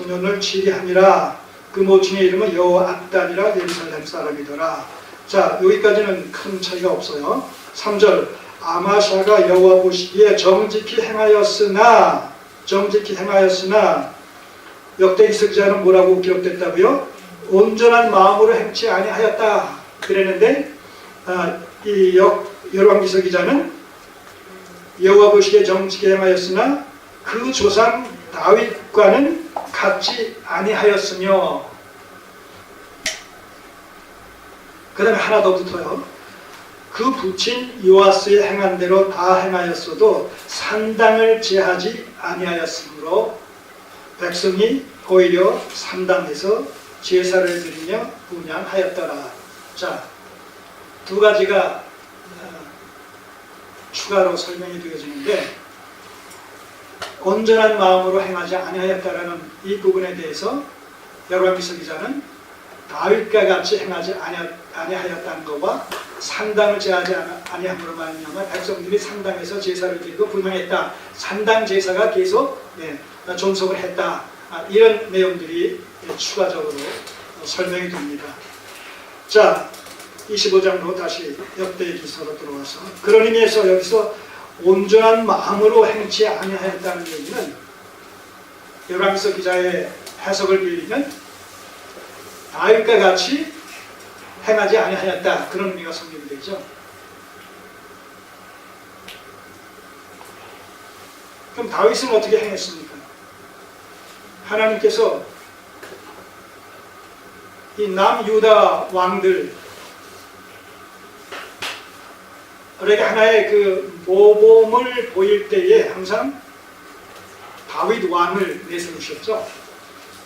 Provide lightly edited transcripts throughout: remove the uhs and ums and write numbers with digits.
소년을 치리하니라. 그 모친의 이름은 여호와 압단이라 예루살렘 사람이더라. 자, 여기까지는 큰 차이가 없어요. 3절 아마샤가 여호와 보시기에 정직히 행하였으나 역대 이스 기자는 뭐라고 기록됐다고요? 온전한 마음으로 행치 아니하였다 그랬는데 이 열왕기서 기자는 여호와 보시기에 정직히 행하였으나 그 조상 다윗과는 같지 아니하였으며, 그 다음에 하나 더 붙어요. 그 부친 요아스의 행한 대로 다 행하였어도 산당을 제하지 아니하였으므로 백성이 오히려 산당에서 제사를 드리며 분양하였더라. 자, 두 가지가 추가로 설명이 되어지는데, 온전한 마음으로 행하지 아니하였다라는 이 부분에 대해서 열왕기서 기자는 다윗과 같이 행하지 아니하였다는 것과 산당을 제하지 아니함으로 말미암아 백성들이 산당에서 제사를 드리고 분양했다. 산당 제사가 계속 존속을 했다. 이런 내용들이 추가적으로 설명이 됩니다. 자, 25장으로 다시 역대기서로 들어와서, 그런 의미에서 여기서 온전한 마음으로 행치 아니하였다는 얘기는 열왕기서 기자의 해석을 빌리면 다윗과 같이 행하지 아니하였다, 그런 의미가 성립이 되죠. 그럼 다윗은 어떻게 행했습니까? 하나님께서 이 남유다 왕들 그러게 하나의 그 모범을 보일 때에 항상 다윗 왕을 내세우셨죠.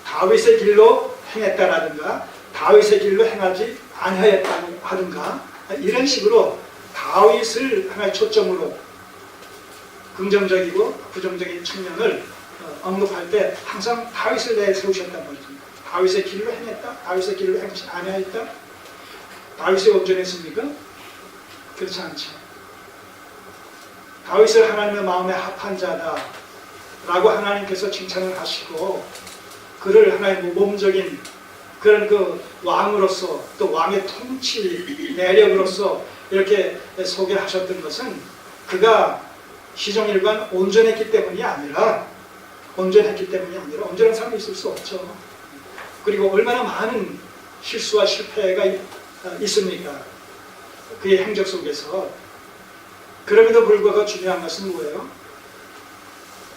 다윗의 길로 행했다라든가 다윗의 길로 행하지 아니하였다든가 이런 식으로 다윗을 하나의 초점으로 긍정적이고 부정적인 측면을 언급할 때 항상 다윗을 내세우셨단 말이죠. 다윗의 길로 행했다? 다윗의 길로 행치 아니하였다? 다윗이 온전했습니까? 그렇지 않죠. 다윗을 하나님의 마음에 합한 자다 라고 하나님께서 칭찬을 하시고 그를 하나의 모범적인 그런 그 왕으로서 또 왕의 통치 내력으로서 이렇게 소개하셨던 것은 그가 시종일관 온전했기 때문이 아니라 온전한 사람이 있을 수 없죠. 그리고 얼마나 많은 실수와 실패가 있습니까? 그의 행적 속에서. 그럼에도 불구하고 중요한 것은 뭐예요?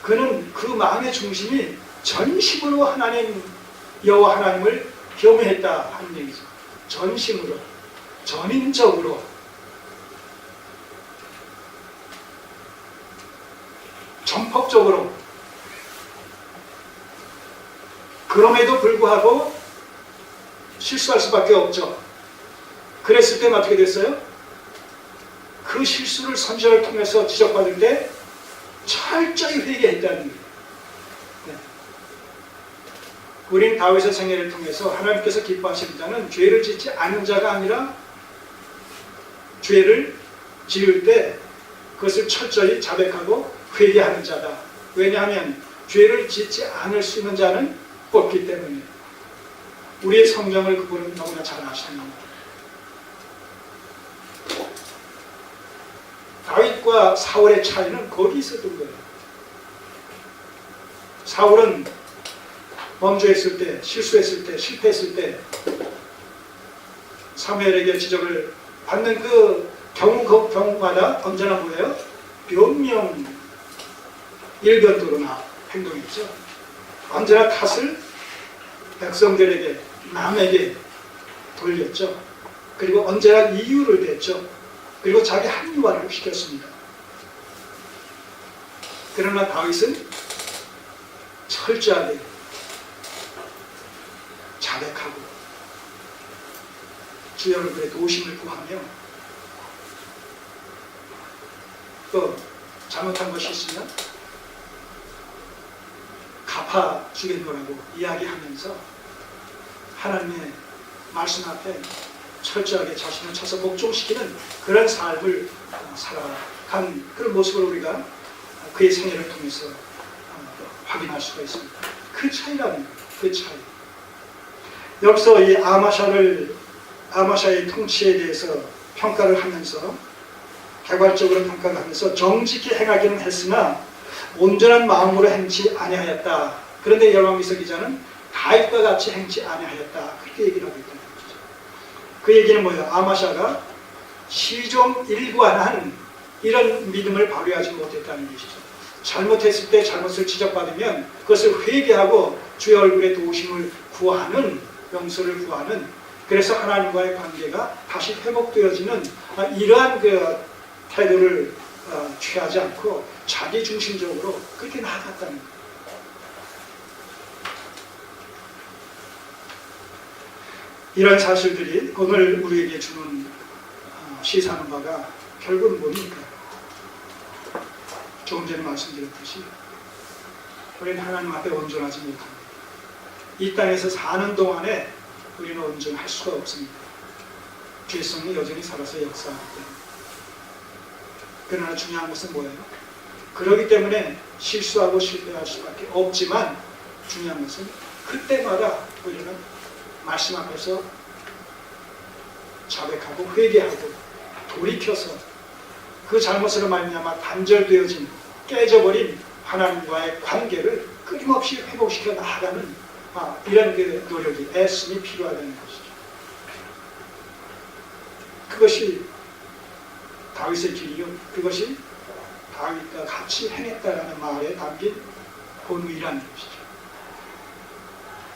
그는 그 마음의 중심이 전심으로 하나님 여호와 하나님을 경외했다 하는 얘기죠. 전심으로, 전인적으로, 전폭적으로. 그럼에도 불구하고 실수할 수밖에 없죠. 그랬을 때는 어떻게 됐어요? 그 실수를 선지자를 통해서 지적받을 때 철저히 회개했다는 거예요. 우린 다윗의 생애를 통해서 하나님께서 기뻐하시는 자는 죄를 짓지 않은 자가 아니라 죄를 지을 때 그것을 철저히 자백하고 회개하는 자다. 왜냐하면 죄를 짓지 않을 수 있는 자는 없기 때문에. 우리의 성경을 그분은 너무나 잘 아십니다. 다윗과 사울의 차이는 거기 있었던 거예요. 사울은 범죄했을 때, 실수했을 때, 실패했을 때 사무엘에게 지적을 받는 그 경우마다 언제나 뭐예요? 변명 일변도로나 행동했죠. 언제나 탓을 백성들에게, 남에게 돌렸죠. 그리고 언제나 이유를 댔죠. 그리고 자기 합리화를 시켰습니다. 그러나 다윗은 철저하게 자백하고 주 여러분의 도심을 구하며 또 잘못한 것이 있으면 갚아주겠노라고 이야기하면서 하나님의 말씀 앞에 철저하게 자신을 쳐서 복종시키는 그런 삶을 살아간 그런 모습을 우리가 그의 생애를 통해서 확인할 수가 있습니다. 그 차이라는 거예요. 그 차이. 여기서 이 아마샤의 통치에 대해서 평가를 하면서, 개괄적으로 평가를 하면서 정직히 행하기는 했으나 온전한 마음으로 행치 아니하였다. 그런데 열왕기서 기자는 다윗과 같이 행치 아니하였다. 그렇게 얘기를 하고 있다는 것이죠. 그 얘기는 뭐예요? 아마샤가 시종 일관한 이런 믿음을 발휘하지 못했다는 것이죠. 잘못했을 때 잘못을 지적받으면 그것을 회개하고 주의 얼굴에 도우심을 구하는, 용서를 구하는, 그래서 하나님과의 관계가 다시 회복되어지는 이러한 그 태도를 취하지 않고 자기 중심적으로 그렇게 나아갔다는 거예요. 이런 사실들이 오늘 우리에게 주는 시사하는 바가 결국은 뭡니까? 조금 전에 말씀드렸듯이 우리는 하나님 앞에 온전하지 못합니다. 이 땅에서 사는 동안에 우리는 온전할 수가 없습니다. 죄성이 여전히 살아서 역사하기 때문에. 그러나 중요한 것은 뭐예요? 그렇기 때문에 실수하고 실패할 수밖에 없지만 중요한 것은 그때마다 우리는 말씀 앞에서 자백하고 회개하고 돌이켜서 그 잘못으로 말미암아 단절되어진, 깨져버린 하나님과의 관계를 끊임없이 회복시켜 나아가는 이런 그 노력이, 애씀이 필요하다는 것이죠. 그것이 다윗의 길이요, 그것이 다윗과 같이 행했다라는 말에 담긴 본의라는 것이죠.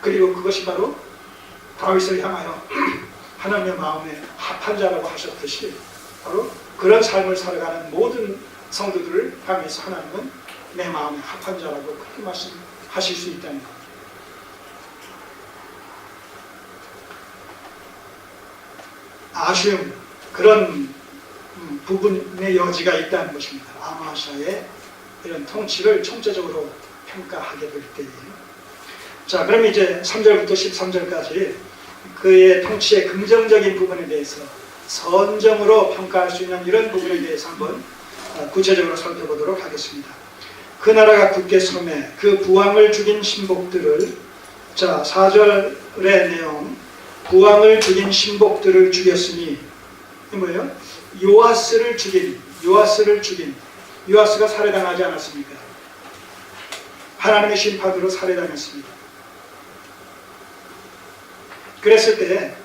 그리고 그것이 바로 다윗을 향하여 하나님의 마음에 합한 자라고 하셨듯이 바로 그런 삶을 살아가는 모든 성도들을 향해서 하나님은 내 마음에 합한 자라고 그렇게 말씀하실 수 있다는 것. 아쉬움, 그런 부분의 여지가 있다는 것입니다. 아마샤의 이런 통치를 총체적으로 평가하게 될 때예요. 자, 그럼 이제 3절부터 13절까지 그의 통치의 긍정적인 부분에 대해서 선정으로 평가할 수 있는 이런 부분에 대해서 한번 구체적으로 살펴보도록 하겠습니다. 그 나라가 굳게 섬에 그 부왕을 죽인 신복들을, 자 4절의 내용, 부왕을 죽인 신복들을 죽였으니, 이 뭐예요? 요아스를 죽인, 요아스가 살해당하지 않았습니까? 하나님의 심판으로 살해당했습니다. 그랬을 때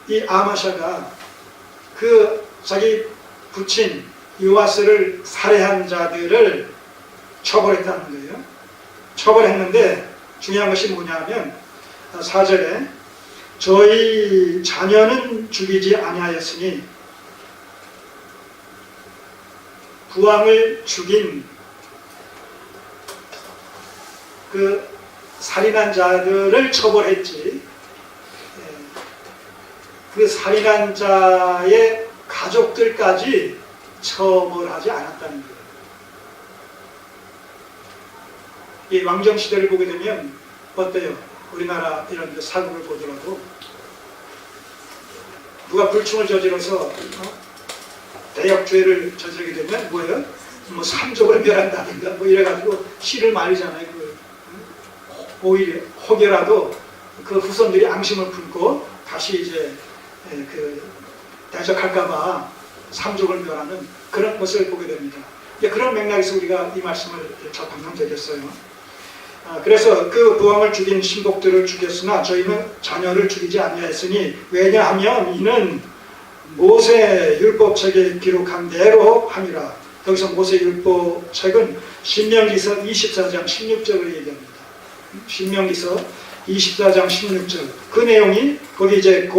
이 아마샤가 그 자기 부친 요아스를 살해한 자들을 처벌했다는 거예요. 처벌했는데 중요한 것이 뭐냐면 4절에 저희 자녀는 죽이지 아니하였으니 부왕을 죽인 그 살인한 자들을 처벌했지, 그 살인한 자의 가족들까지 처벌하지 않았다는 거예요. 이 왕정시대를 보게 되면 어때요? 우리나라 이런 사극을 보더라도 누가 불충을 저질러서 대역죄를 저지르게 되면 뭐예요? 뭐 삼족을 멸한다든가 뭐 이래가지고 씨를 말리잖아요. 오히려 혹여라도 그 후손들이 앙심을 품고 다시 이제 그 대적할까봐 삼족을 멸하는 그런 것을 보게 됩니다. 그런 맥락에서 우리가 이 말씀을 접하면 되겠어요. 그래서 그 부왕을 죽인 신복들을 죽였으나 저희는 자녀를 죽이지 아니하였으니, 왜냐하면 이는 모세 율법책에 기록한 대로 함이라. 여기서 모세 율법책은 신명기서 24장 16절을 얘기합니다. 신명기서 24장 16절. 그 내용이 거기 이제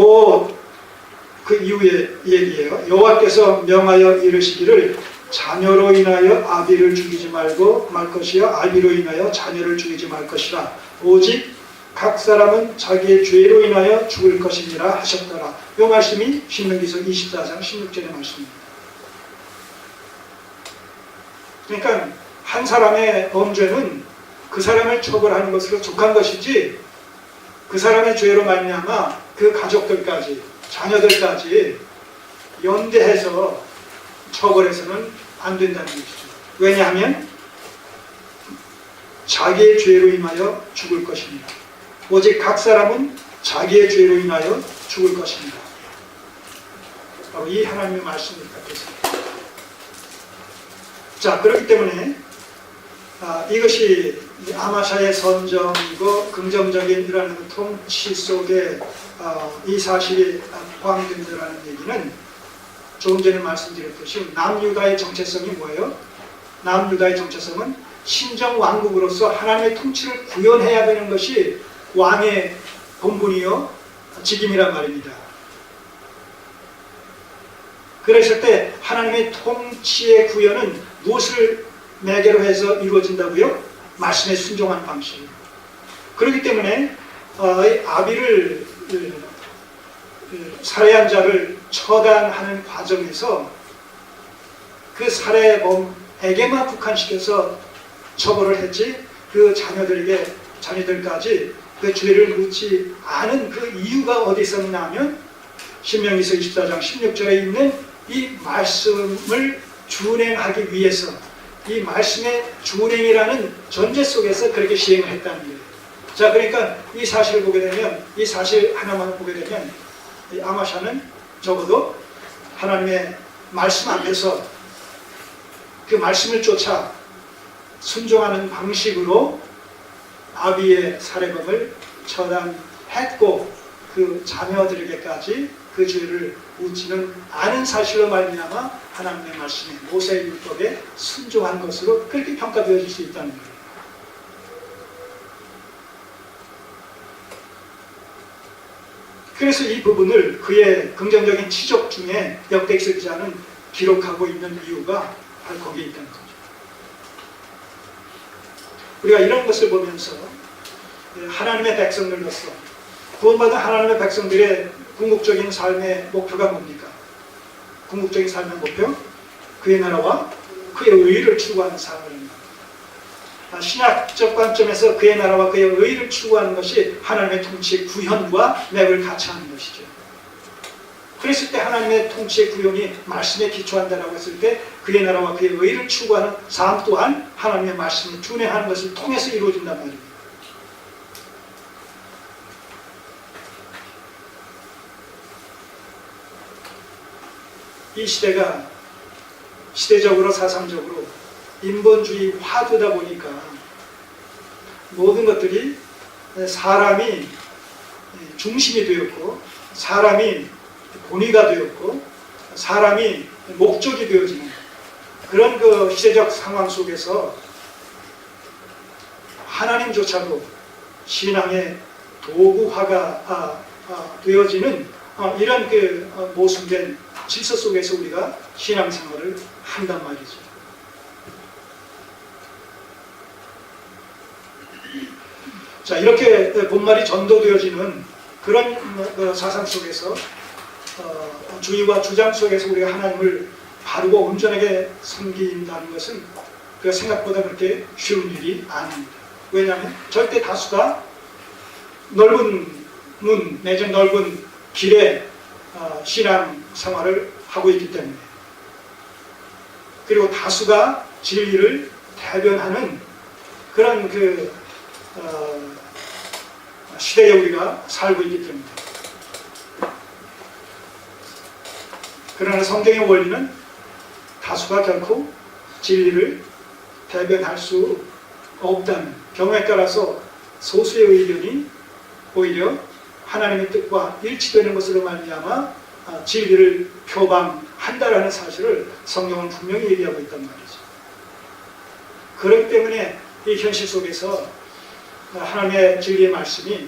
그 이후의 얘기예요. 여호와께서 명하여 이르시기를 자녀로 인하여 아비를 죽이지 말고 말 것이요 아비로 인하여 자녀를 죽이지 말 것이라. 오직 각 사람은 자기의 죄로 인하여 죽을 것이니라 하셨더라. 이 말씀이 신명기서 24장 16절의 말씀입니다. 그러니까 한 사람의 범죄는 그 사람을 처벌하는 것으로 족한 것이지, 그 사람의 죄로 말미암아 그 가족들까지, 자녀들까지 연대해서 처벌해서는 안 된다는 것이죠. 왜냐하면 자기의 죄로 인하여 죽을 것입니다. 오직 각 사람은 자기의 죄로 인하여 죽을 것입니다. 바로 이 하나님의 말씀을 갖겠습니다. 자, 그렇기 때문에 이것이 아마샤의 선정이고 긍정적인 이런 통치 속에 이 사실이 포함된다는 얘기는 조금 전에 말씀드렸듯이 남유다의 정체성이 뭐예요? 남유다의 정체성은 신정 왕국으로서 하나님의 통치를 구현해야 되는 것이 왕의 본분이요 직임이란 말입니다. 그랬을 때 하나님의 통치의 구현은 무엇을 매개로 해서 이루어진다고요? 말씀에 순종하는 방식. 그렇기 때문에 아비를 살해한 자를 처단하는 과정에서 그 살해범에게만 국한시켜서 처벌을 했지 그 자녀들까지 그 죄를 묻지 않은 그 이유가 어디 있었냐 하면 신명기서 24장 16절에 있는 이 말씀을 준행하기 위해서 이 말씀의 준행이라는 전제 속에서 그렇게 시행을 했다는 거예요. 자, 그러니까 이 사실을 보게 되면, 이 사실 하나만 보게 되면 이 아마샤는 적어도 하나님의 말씀 앞에서 그 말씀을 쫓아 순종하는 방식으로 아비의 살해범을 처단했고 그 자녀들에게까지 그 죄를 묻지는 않은 사실로 말미암아 하나님의 말씀에 모세의 율법에 순종한 것으로 그렇게 평가되어질 수 있다는 거예요. 그래서 이 부분을 그의 긍정적인 지적 중에 역대기서 기자는 기록하고 있는 이유가 바로 거기에 있다는 거죠. 우리가 이런 것을 보면서 하나님의 백성들로서 구원받은 하나님의 백성들의 궁극적인 삶의 목표가 뭡니까? 궁극적인 삶의 목표? 그의 나라와 그의 의를 추구하는 삶입니다. 신학적 관점에서 그의 나라와 그의 의를 추구하는 것이 하나님의 통치의 구현과 맥을 같이 하는 것이죠. 그랬을 때 하나님의 통치의 구현이 말씀에 기초한다라고 했을 때 그의 나라와 그의 의를 추구하는 삶 또한 하나님의 말씀에 준행하는 것을 통해서 이루어진단 말입니다. 이 시대가 시대적으로 사상적으로 인본주의 화두다 보니까 모든 것들이 사람이 중심이 되었고 사람이 본위가 되었고 사람이 목적이 되어지는 그런 그 시대적 상황 속에서 하나님조차도 신앙의 도구화가 되어지는 이런 그 모순된 질서 속에서 우리가 신앙생활을 한단 말이죠. 자, 이렇게 본말이 전도되어지는 그런 사상 속에서 주의와 주장 속에서 우리가 하나님을 바르고 온전하게 섬긴다는 것은 생각보다 그렇게 쉬운 일이 아닙니다. 왜냐하면 절대 다수가 넓은 문 내지 넓은 길에 신앙 생활을 하고 있기 때문에, 그리고 다수가 진리를 대변하는 그런 시대에 우리가 살고 있기 때문에. 그러나 성경의 원리는 다수가 결코 진리를 대변할 수 없다는, 경우에 따라서 소수의 의견이 오히려 하나님의 뜻과 일치되는 것으로 말미암아 진리를 표방한다라는 사실을 성경은 분명히 얘기하고 있단 말이죠. 그렇기 때문에 이 현실 속에서 하나님의 진리의 말씀이